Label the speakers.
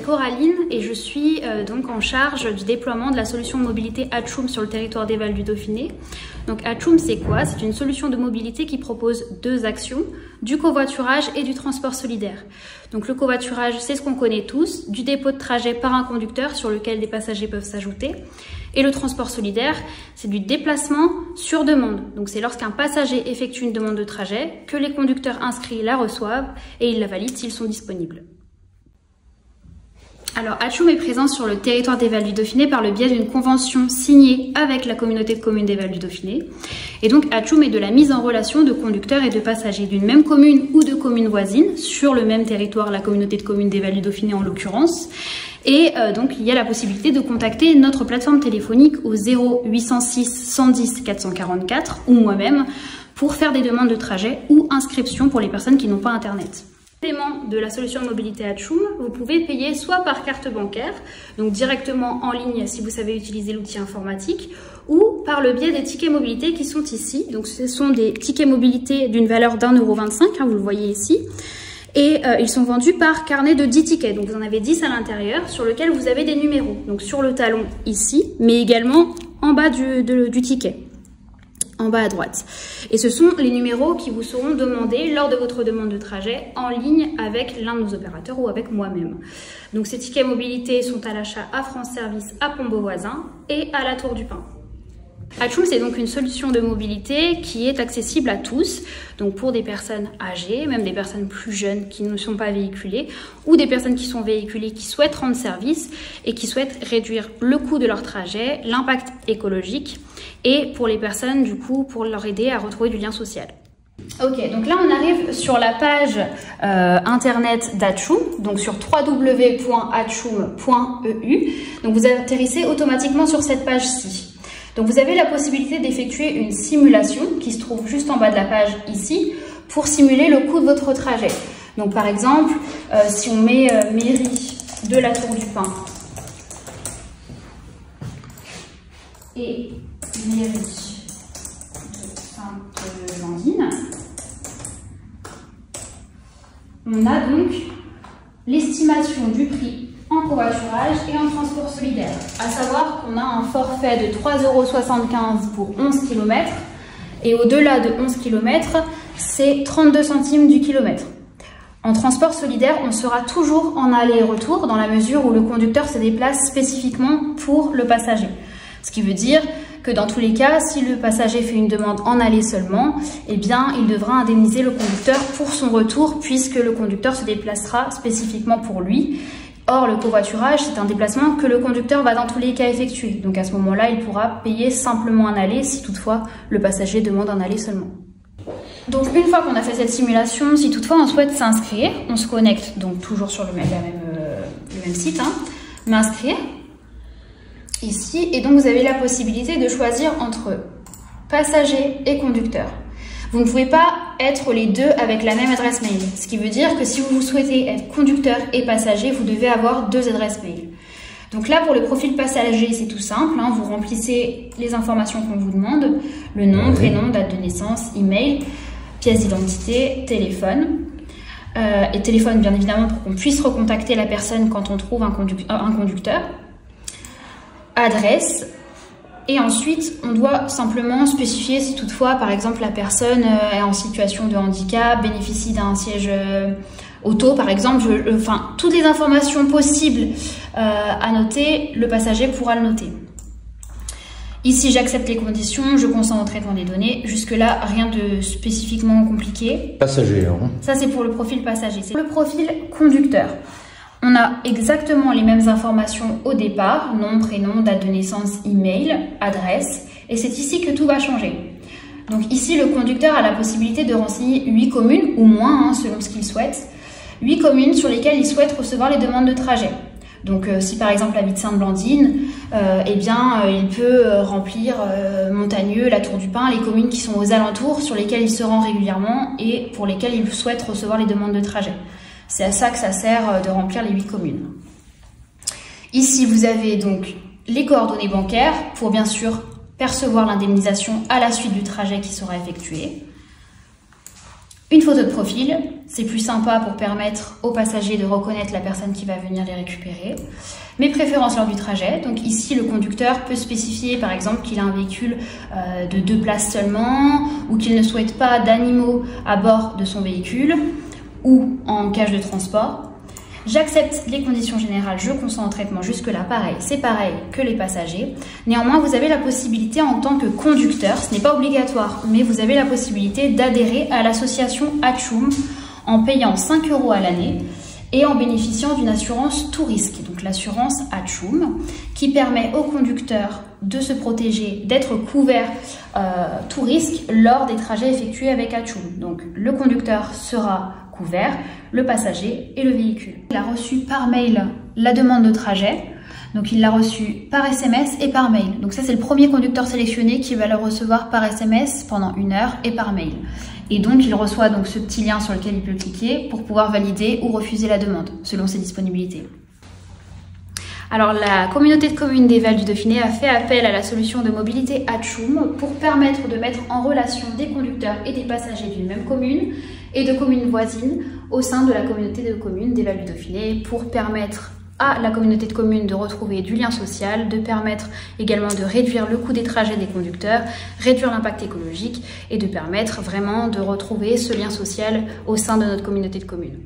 Speaker 1: Coraline et je suis donc en charge du déploiement de la solution de mobilité Atchoum sur le territoire des Vals du Dauphiné. Donc Atchoum, c'est quoi? C'est une solution de mobilité qui propose deux actions, du covoiturage et du transport solidaire. Donc le covoiturage, c'est ce qu'on connaît tous, du dépôt de trajet par un conducteur sur lequel des passagers peuvent s'ajouter. Et le transport solidaire, c'est du déplacement sur demande. Donc c'est lorsqu'un passager effectue une demande de trajet que les conducteurs inscrits la reçoivent et ils la valident s'ils sont disponibles. Alors Atchoum est présent sur le territoire des Vals du Dauphiné par le biais d'une convention signée avec la communauté de communes des Vals du Dauphiné. Et donc Atchoum est de la mise en relation de conducteurs et de passagers d'une même commune ou de communes voisines sur le même territoire, la communauté de communes des Vals du Dauphiné en l'occurrence. Et donc il y a la possibilité de contacter notre plateforme téléphonique au 0806 110 444 ou moi-même pour faire des demandes de trajet ou inscription pour les personnes qui n'ont pas internet. Paiement de la solution de mobilité Atchoum, vous pouvez payer soit par carte bancaire, donc directement en ligne si vous savez utiliser l'outil informatique, ou par le biais des tickets mobilité qui sont ici. Donc ce sont des tickets mobilité d'une valeur d'1,25 €, hein, vous le voyez ici. Et ils sont vendus par carnet de 10 tickets. Donc vous en avez 10 à l'intérieur sur lequel vous avez des numéros. Donc sur le talon ici, mais également en bas du ticket. En bas à droite. Et ce sont les numéros qui vous seront demandés lors de votre demande de trajet en ligne avec l'un de nos opérateurs ou avec moi-même. Donc ces tickets mobilité sont à l'achat à France Service, à Pont-Beauvoisin et à la Tour du Pin. Atchoum, c'est donc une solution de mobilité qui est accessible à tous, donc pour des personnes âgées, même des personnes plus jeunes qui ne sont pas véhiculées, ou des personnes qui sont véhiculées qui souhaitent rendre service et qui souhaitent réduire le coût de leur trajet, l'impact écologique, et pour les personnes, du coup, pour leur aider à retrouver du lien social. Ok, donc là on arrive sur la page internet d'Atchoum, donc sur www.atchoum.eu. Donc vous atterrissez automatiquement sur cette page-ci. Donc vous avez la possibilité d'effectuer une simulation qui se trouve juste en bas de la page ici pour simuler le coût de votre trajet. Donc par exemple, si on met mairie de la Tour du Pin et mairie de Sainte-Landine, on a donc l'estimation du prix en covoiturage et en transport solidaire. À savoir qu'on a un forfait de 3,75 € pour 11 km et au-delà de 11 km, c'est 32 centimes du kilomètre. En transport solidaire, on sera toujours en aller et retour dans la mesure où le conducteur se déplace spécifiquement pour le passager. Ce qui veut dire que dans tous les cas, si le passager fait une demande en aller seulement, eh bien, il devra indemniser le conducteur pour son retour puisque le conducteur se déplacera spécifiquement pour lui. Or, le covoiturage, c'est un déplacement que le conducteur va dans tous les cas effectuer. Donc à ce moment-là, il pourra payer simplement un aller si toutefois le passager demande un aller seulement. Donc une fois qu'on a fait cette simulation, si toutefois on souhaite s'inscrire, on se connecte donc toujours sur le même site, hein, m'inscrire, ici, et donc vous avez la possibilité de choisir entre passager et conducteur. Vous ne pouvez pas être les deux avec la même adresse mail. Ce qui veut dire que si vous souhaitez être conducteur et passager, vous devez avoir deux adresses mail. Donc là, pour le profil passager, c'est tout simple. Hein, vous remplissez les informations qu'on vous demande. Le nom, prénom, date de naissance, email, pièce d'identité, téléphone. Et téléphone, bien évidemment, pour qu'on puisse recontacter la personne quand on trouve un conducteur. Adresse. Et ensuite, on doit simplement spécifier si toutefois, par exemple, la personne est en situation de handicap, bénéficie d'un siège auto, par exemple. Enfin, toutes les informations possibles à noter, le passager pourra le noter. Ici, j'accepte les conditions, je consens au traitement des données. Jusque-là, rien de spécifiquement compliqué.
Speaker 2: Passager, hein. Ça,
Speaker 1: c'est pour le profil passager. C'est le profil conducteur. On a exactement les mêmes informations au départ, nom, prénom, date de naissance, email, adresse, et c'est ici que tout va changer. Donc ici, le conducteur a la possibilité de renseigner 8 communes, ou moins, hein, selon ce qu'il souhaite, 8 communes sur lesquelles il souhaite recevoir les demandes de trajet. Donc si par exemple habite Sainte-Blandine, eh bien il peut remplir Montagneux, la Tour du Pin, les communes qui sont aux alentours sur lesquelles il se rend régulièrement et pour lesquelles il souhaite recevoir les demandes de trajet. C'est à ça que ça sert de remplir les 8 communes. Ici, vous avez donc les coordonnées bancaires pour bien sûr percevoir l'indemnisation à la suite du trajet qui sera effectué. Une photo de profil, c'est plus sympa pour permettre aux passagers de reconnaître la personne qui va venir les récupérer. Mes préférences lors du trajet, donc ici le conducteur peut spécifier par exemple qu'il a un véhicule de 2 places seulement ou qu'il ne souhaite pas d'animaux à bord de son véhicule ou en cage de transport. J'accepte les conditions générales, je consens au traitement, jusque-là pareil, c'est pareil que les passagers. Néanmoins, vous avez la possibilité en tant que conducteur, ce n'est pas obligatoire, mais vous avez la possibilité d'adhérer à l'association Atchoum en payant 5 € à l'année et en bénéficiant d'une assurance tout risque, donc l'assurance Atchoum, qui permet aux conducteurs de se protéger, d'être couverts tout risque lors des trajets effectués avec Atchoum. Donc le conducteur sera couvert, le passager et le véhicule. Il a reçu par mail la demande de trajet, donc il l'a reçu par SMS et par mail. Donc ça c'est le premier conducteur sélectionné qui va le recevoir par SMS pendant 1 heure et par mail. Et donc il reçoit donc ce petit lien sur lequel il peut cliquer pour pouvoir valider ou refuser la demande selon ses disponibilités. Alors la communauté de communes des Vals du Dauphiné a fait appel à la solution de mobilité Atchoum pour permettre de mettre en relation des conducteurs et des passagers d'une même commune et de communes voisines au sein de la communauté de communes des Vals du Dauphiné pour permettre à la communauté de communes de retrouver du lien social, de permettre également de réduire le coût des trajets des conducteurs, réduire l'impact écologique et de permettre vraiment de retrouver ce lien social au sein de notre communauté de communes.